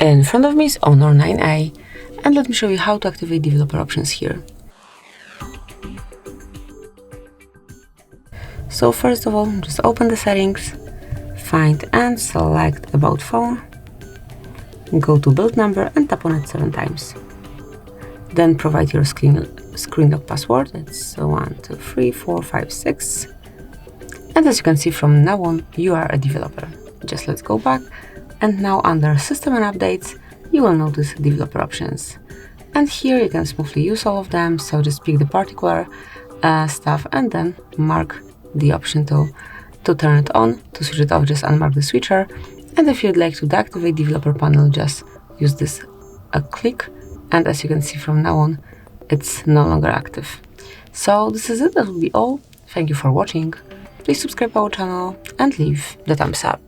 In front of me is Honor 9A, and let me show you how to activate developer options here. So first of all, just open the settings, find and select About Phone, go to build number and tap on it 7 times. Then provide your screen lock password. It's 1, 2, 3, 4, 5, 6. And as you can see, from now on, you are a developer. Just let's go back. And now under System and Updates, you will notice developer options. And here you can smoothly use all of them. So just pick the particular stuff and then mark the option to turn it on. To switch it off, just unmark the switcher. And if you'd like to deactivate developer panel, just use this click. And as you can see, from now on, it's no longer active. So this is it. That will be all. Thank you for watching. Please subscribe our channel and leave the thumbs up.